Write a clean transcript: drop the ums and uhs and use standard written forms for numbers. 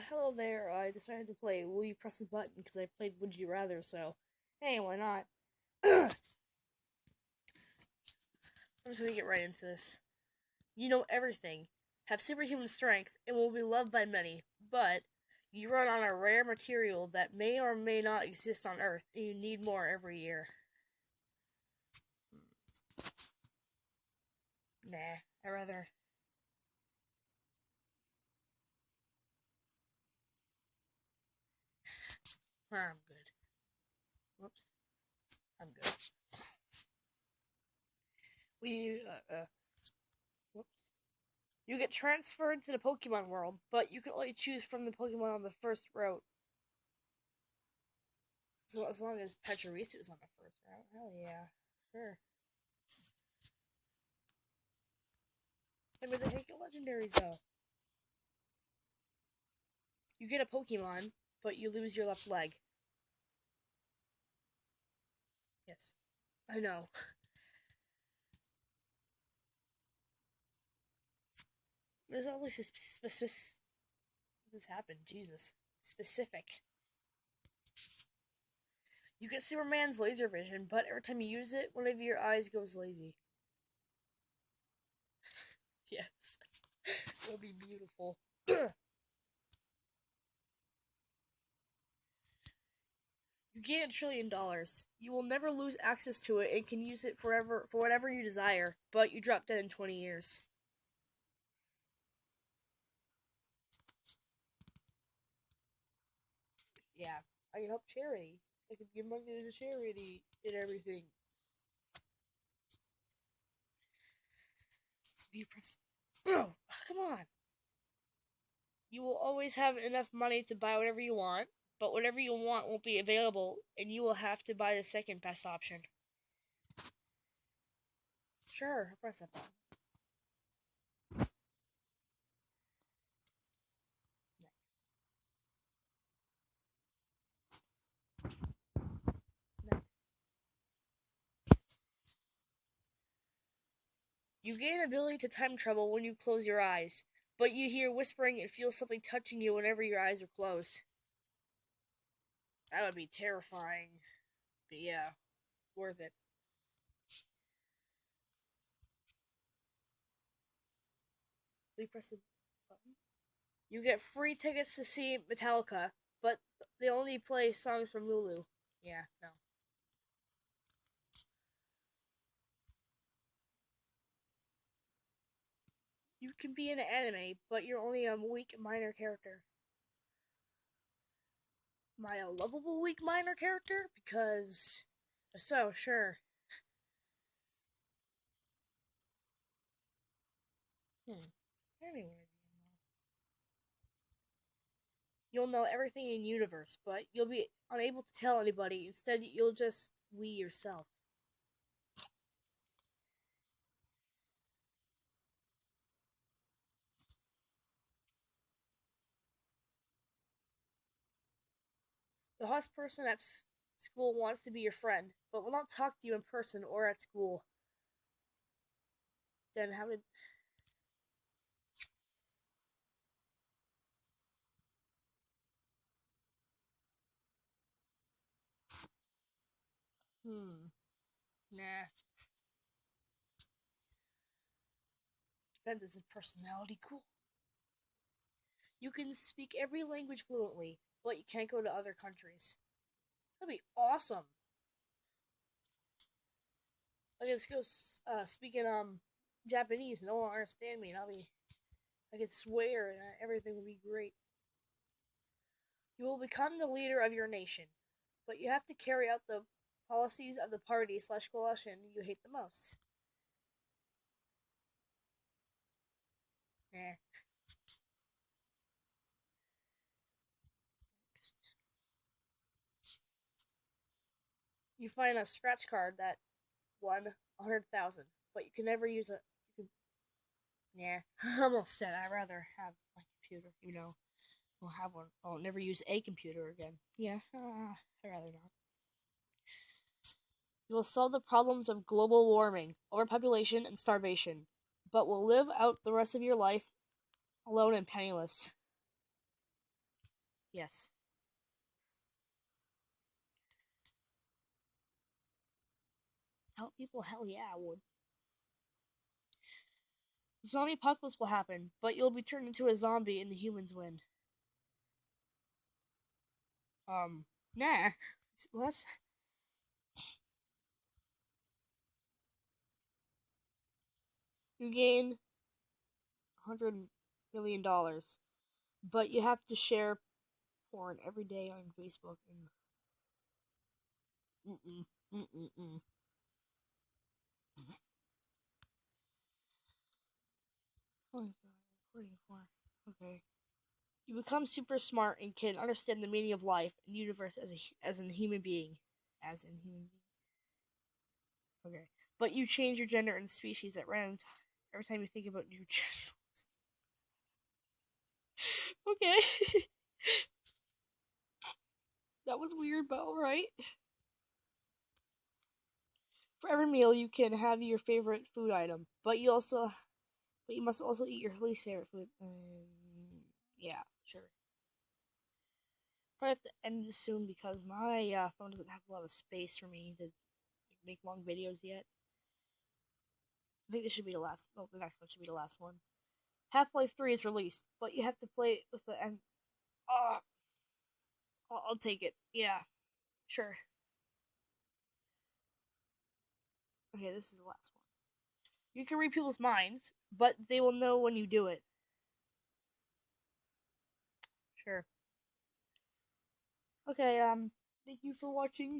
Hello there. I decided to play Will You Press the Button because I played Would You Rather, so hey, why not? I'm just gonna get right into this. You know everything, have superhuman strength, and will be loved by many, but you run on a rare material that may or may not exist on Earth, and you need more every year. Nah, I rather. I'm good. Whoops. I'm good. We, whoops. You get transferred to the Pokemon world, but you can only choose from the Pokemon on the first route. So as long as Pachirisu is on the first route, hell yeah, sure. That means I can't get legendaries though. You get a Pokemon, but you lose your left leg. Yes, I know. There's always a specific. What just happened? Jesus, specific. You get Superman's laser vision, but every time you use it, one of your eyes goes lazy. Yes, it would be beautiful. You gain $1 trillion. You will never lose access to it and can use it forever for whatever you desire, but you drop dead in 20 years. Yeah, I can help charity. I could give money to charity and everything. You press. Oh, come on. You will always have enough money to buy whatever you want, but whatever you want won't be available, and you will have to buy the second best option. Sure, press that button. Next. You gain ability to time travel when you close your eyes, but you hear whispering and feel something touching you whenever your eyes are closed. That would be terrifying. But yeah, worth it. Will you press the button? You get free tickets to see Metallica, but they only play songs from Lulu. Yeah, no. You can be in an anime, but you're only a weak minor character. Am I a lovable weak minor character? Because if so, sure. Anyway, you'll know everything in universe, but you'll be unable to tell anybody. Instead, you'll just we yourself. The hottest person at school wants to be your friend, but will not talk to you in person or at school. Then how did... Nah. Depends on his personality. Cool. You can speak every language fluently, but you can't go to other countries. That'd be awesome. I can go speaking Japanese, and no one will understand me, and I could swear, and everything would be great. You will become the leader of your nation, but you have to carry out the policies of the party/coalition you hate the most. Eh. You find a scratch card that won 100,000, but you can never use it. Nah, I'm almost dead. I'd rather have my computer, I'll have one. I'll never use a computer again. Yeah, I'd rather not. You will solve the problems of global warming, overpopulation, and starvation, but will live out the rest of your life alone and penniless. Yes. Help people? Hell yeah, I would. The zombie apocalypse will happen, but you'll be turned into a zombie and the humans win. Um, nah. What? You gain $100 million, but you have to share porn every day on Facebook and mm-mm, mm-mm. What is that recording for? Okay. You become super smart and can understand the meaning of life and universe as a human being. As in human being. Okay. But you change your gender and species at random every time you think about new genitals. Okay. That was weird, but alright. For every meal you can have your favorite food item, but you must also eat your least favorite food. Yeah, sure. Probably have to end this soon because my phone doesn't have a lot of space for me to make long videos yet. I think this should be the last. Oh, the next one should be the last one. Half-Life 3 is released, but you have to play it with the end. Oh, I'll take it. Yeah, sure. Okay, this is the last one. You can read people's minds, but they will know when you do it. Sure. Okay, thank you for watching.